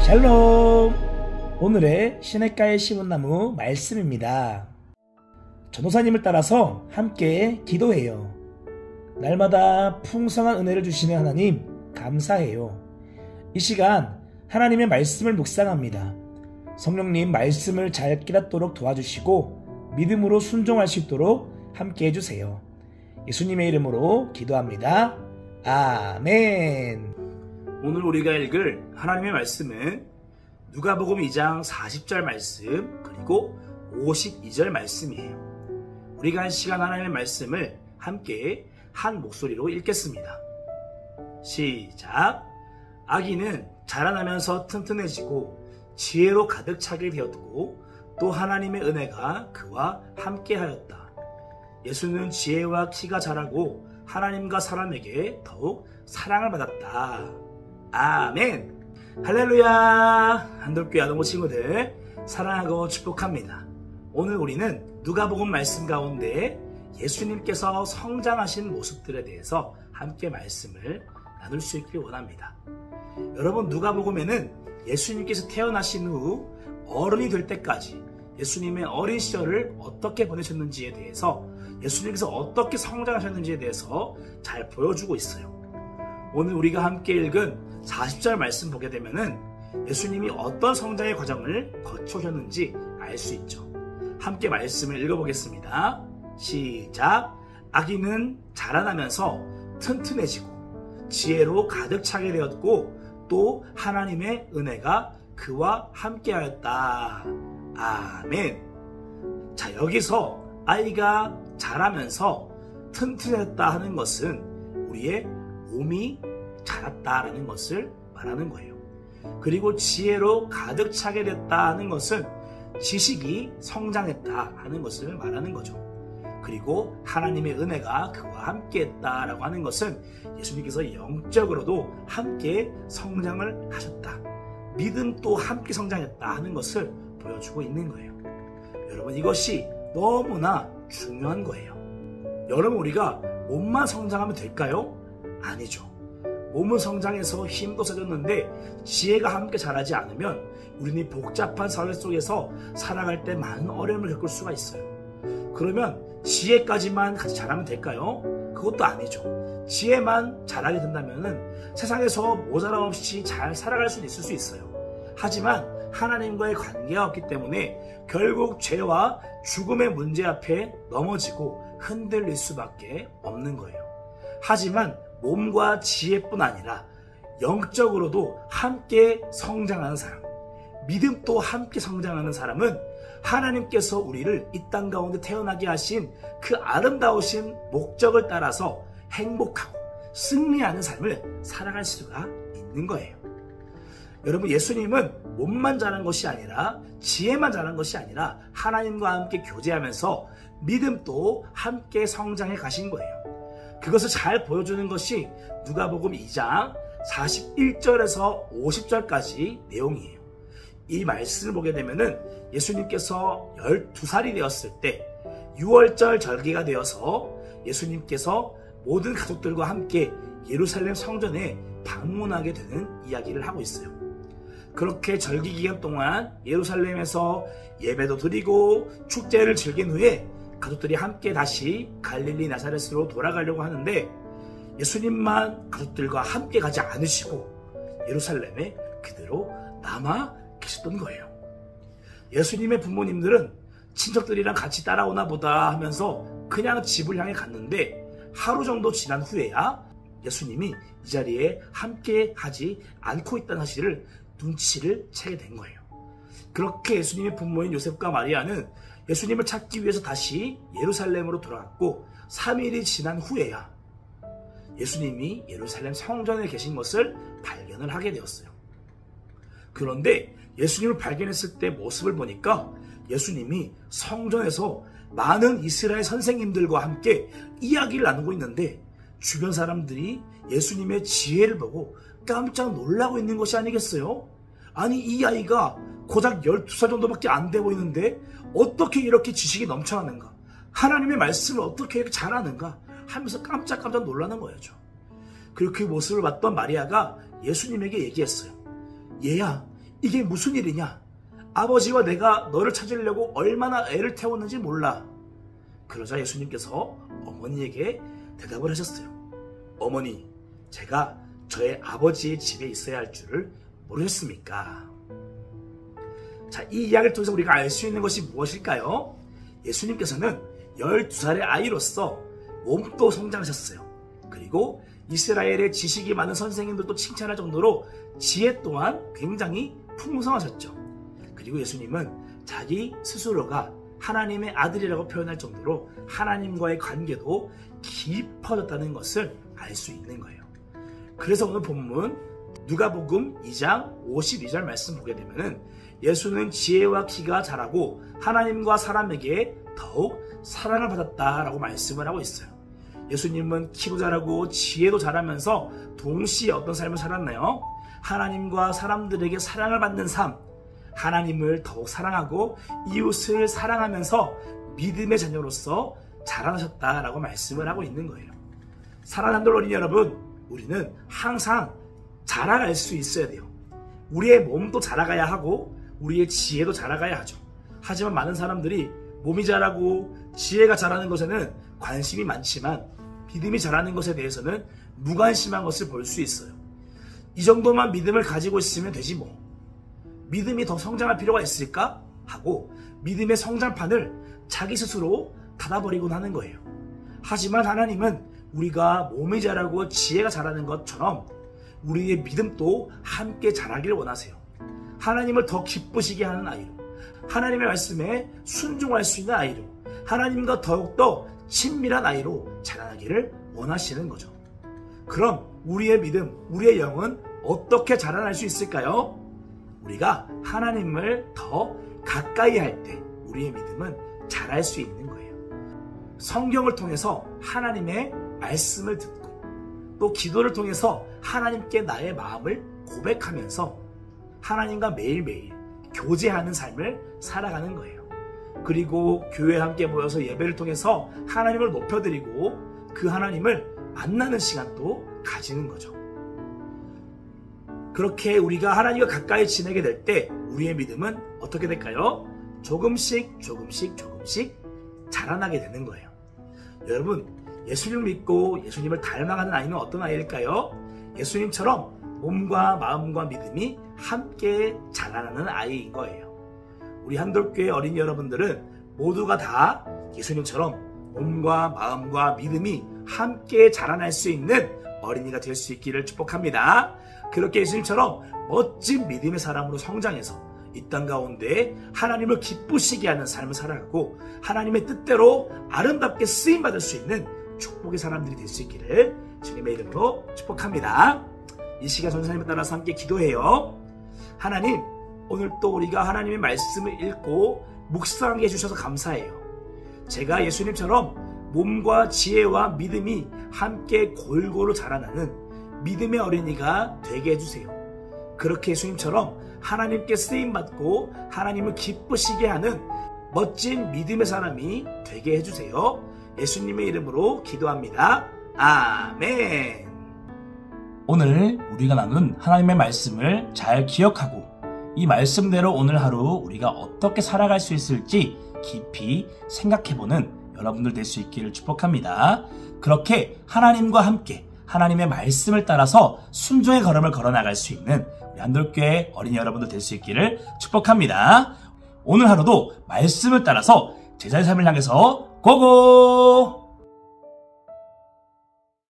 샬롬! 오늘의 시냇가에 심은 나무 말씀입니다. 전도사님을 따라서 함께 기도해요. 날마다 풍성한 은혜를 주시는 하나님 감사해요. 이 시간 하나님의 말씀을 묵상합니다. 성령님 말씀을 잘 깨닫도록 도와주시고 믿음으로 순종할 수 있도록 함께 해주세요. 예수님의 이름으로 기도합니다. 아멘. 오늘 우리가 읽을 하나님의 말씀은 누가복음 2장 40절 말씀 그리고 52절 말씀이에요. 우리가 한 시간 하나님의 말씀을 함께 한 목소리로 읽겠습니다. 시작. 아기는 자라나면서 튼튼해지고 지혜로 가득 차게 되었고 또 하나님의 은혜가 그와 함께하였다. 예수는 지혜와 키가 자라고 하나님과 사람에게 더욱 사랑을 받았다. 아멘. 할렐루야. 한돌교회 아동부 친구들 사랑하고 축복합니다. 오늘 우리는 누가복음 말씀 가운데 예수님께서 성장하신 모습들에 대해서 함께 말씀을 나눌 수 있길 원합니다. 여러분, 누가복음에는 예수님께서 태어나신 후 어른이 될 때까지 예수님의 어린 시절을 어떻게 보내셨는지에 대해서, 예수님께서 어떻게 성장하셨는지에 대해서 잘 보여주고 있어요. 오늘 우리가 함께 읽은 40절 말씀 보게 되면은 예수님이 어떤 성장의 과정을 거쳐오셨는지 알 수 있죠. 함께 말씀을 읽어보겠습니다. 시작. 아기는 자라나면서 튼튼해지고 지혜로 가득 차게 되었고 또 하나님의 은혜가 그와 함께하였다. 아멘. 자, 여기서 아이가 자라면서 튼튼했다 하는 것은 우리의 몸이 자랐다라는 것을 말하는 거예요. 그리고 지혜로 가득 차게 됐다 하는 것은 지식이 성장했다 하는 것을 말하는 거죠. 그리고 하나님의 은혜가 그와 함께 했다라고 하는 것은 예수님께서 영적으로도 함께 성장을 하셨다, 믿음도 함께 성장했다 하는 것을 보여주고 있는 거예요. 여러분, 이것이 너무나 중요한 거예요. 여러분, 우리가 몸만 성장하면 될까요? 아니죠. 몸은 성장해서 힘도 세졌는데 지혜가 함께 자라지 않으면 우리는 복잡한 사회 속에서 살아갈 때 많은 어려움을 겪을 수가 있어요. 그러면 지혜까지만 같이 자라면 될까요? 그것도 아니죠. 지혜만 자라게 된다면 세상에서 모자람 없이 잘 살아갈 수 있을 수 있어요. 하지만 하나님과의 관계가 없기 때문에 결국 죄와 죽음의 문제 앞에 넘어지고 흔들릴 수밖에 없는 거예요. 하지만 몸과 지혜뿐 아니라 영적으로도 함께 성장하는 사람, 믿음도 함께 성장하는 사람은 하나님께서 우리를 이 땅 가운데 태어나게 하신 그 아름다우신 목적을 따라서 행복하고 승리하는 삶을 살아갈 수가 있는 거예요. 여러분, 예수님은 몸만 자란 것이 아니라, 지혜만 자란 것이 아니라 하나님과 함께 교제하면서 믿음도 함께 성장해 가신 거예요. 그것을 잘 보여주는 것이 누가복음 2장 41절에서 50절까지 내용이에요. 이 말씀을 보게 되면은 예수님께서 12살이 되었을 때 6월절 절기가 되어서 예수님께서 모든 가족들과 함께 예루살렘 성전에 방문하게 되는 이야기를 하고 있어요. 그렇게 절기 기간 동안 예루살렘에서 예배도 드리고 축제를 즐긴 후에 가족들이 함께 다시 갈릴리 나사렛으로 돌아가려고 하는데 예수님만 가족들과 함께 가지 않으시고 예루살렘에 그대로 남아 계셨던 거예요. 예수님의 부모님들은 친척들이랑 같이 따라오나 보다 하면서 그냥 집을 향해 갔는데 하루 정도 지난 후에야 예수님이 이 자리에 함께 하지 않고 있다는 사실을 눈치를 채게 된 거예요. 그렇게 예수님의 부모인 요셉과 마리아는 예수님을 찾기 위해서 다시 예루살렘으로 돌아갔고 3일이 지난 후에야 예수님이 예루살렘 성전에 계신 것을 발견을 하게 되었어요. 그런데 예수님을 발견했을 때 모습을 보니까 예수님이 성전에서 많은 이스라엘 선생님들과 함께 이야기를 나누고 있는데 주변 사람들이 예수님의 지혜를 보고 깜짝 놀라고 있는 것이 아니겠어요? 아니, 이 아이가 고작 12살 정도밖에 안 돼 보이는데 어떻게 이렇게 지식이 넘쳐나는가? 하나님의 말씀을 어떻게 이렇게 잘하는가? 하면서 깜짝 놀라는 거였죠. 그리고 그 모습을 봤던 마리아가 예수님에게 얘기했어요. 얘야, 이게 무슨 일이냐? 아버지와 내가 너를 찾으려고 얼마나 애를 태웠는지 몰라. 그러자 예수님께서 어머니에게 대답을 하셨어요. 어머니, 제가 저의 아버지의 집에 있어야 할 줄을 모르셨습니까? 자, 이 이야기를 통해서 우리가 알 수 있는 것이 무엇일까요? 예수님께서는 12살의 아이로서 몸도 성장하셨어요. 그리고 이스라엘의 지식이 많은 선생님들도 칭찬할 정도로 지혜 또한 굉장히 풍성하셨죠. 그리고 예수님은 자기 스스로가 하나님의 아들이라고 표현할 정도로 하나님과의 관계도 깊어졌다는 것을 알 수 있는 거예요. 그래서 오늘 본문 누가복음 2장 52절 말씀 보게 되면은 예수는 지혜와 키가 자라고 하나님과 사람에게 더욱 사랑을 받았다라고 말씀을 하고 있어요. 예수님은 키도 자라고 지혜도 자라면서 동시에 어떤 삶을 살았나요? 하나님과 사람들에게 사랑을 받는 삶, 하나님을 더욱 사랑하고 이웃을 사랑하면서 믿음의 자녀로서 자라나셨다라고 말씀을 하고 있는 거예요. 사랑하는 어린이 여러분, 우리는 항상 자라갈 수 있어야 돼요. 우리의 몸도 자라가야 하고 우리의 지혜도 자라가야 하죠. 하지만 많은 사람들이 몸이 자라고 지혜가 자라는 것에는 관심이 많지만 믿음이 자라는 것에 대해서는 무관심한 것을 볼 수 있어요. 이 정도만 믿음을 가지고 있으면 되지 뭐. 믿음이 더 성장할 필요가 있을까? 하고 믿음의 성장판을 자기 스스로 닫아버리곤 하는 거예요. 하지만 하나님은 우리가 몸이 자라고 지혜가 자라는 것처럼 우리의 믿음도 함께 자라기를 원하세요. 하나님을 더 기쁘시게 하는 아이로, 하나님의 말씀에 순종할 수 있는 아이로, 하나님과 더욱더 친밀한 아이로 자라나기를 원하시는 거죠. 그럼 우리의 믿음, 우리의 영은 어떻게 자라날 수 있을까요? 우리가 하나님을 더 가까이 할 때 우리의 믿음은 자랄 수 있는 거예요. 성경을 통해서 하나님의 말씀을 듣고 또 기도를 통해서 하나님께 나의 마음을 고백하면서 하나님과 매일매일 교제하는 삶을 살아가는 거예요. 그리고 교회에 함께 모여서 예배를 통해서 하나님을 높여드리고 그 하나님을 만나는 시간도 가지는 거죠. 그렇게 우리가 하나님과 가까이 지내게 될 때 우리의 믿음은 어떻게 될까요? 조금씩 자라나게 되는 거예요. 여러분, 예수님을 믿고 예수님을 닮아가는 아이는 어떤 아이일까요? 예수님처럼 몸과 마음과 믿음이 함께 자라나는 아이인 거예요. 우리 한돌교회 어린이 여러분들은 모두가 다 예수님처럼 몸과 마음과 믿음이 함께 자라날 수 있는 어린이가 될 수 있기를 축복합니다. 그렇게 예수님처럼 멋진 믿음의 사람으로 성장해서 이 땅 가운데 하나님을 기쁘시게 하는 삶을 살아가고 하나님의 뜻대로 아름답게 쓰임받을 수 있는 축복의 사람들이 될 수 있기를 주님의 이름으로 축복합니다. 이 시간 전사님을 따라서 함께 기도해요. 하나님, 오늘 또 우리가 하나님의 말씀을 읽고 묵상하게 해주셔서 감사해요. 제가 예수님처럼 몸과 지혜와 믿음이 함께 골고루 자라나는 믿음의 어린이가 되게 해주세요. 그렇게 예수님처럼 하나님께 쓰임받고 하나님을 기쁘시게 하는 멋진 믿음의 사람이 되게 해주세요. 예수님의 이름으로 기도합니다. 아멘. 오늘 우리가 나눈 하나님의 말씀을 잘 기억하고 이 말씀대로 오늘 하루 우리가 어떻게 살아갈 수 있을지 깊이 생각해보는 여러분들 될 수 있기를 축복합니다. 그렇게 하나님과 함께 하나님의 말씀을 따라서 순종의 걸음을 걸어나갈 수 있는 우리 한돌교회 어린이 여러분들 될 수 있기를 축복합니다. 오늘 하루도 말씀을 따라서 제자의 삶을 향해서 고고!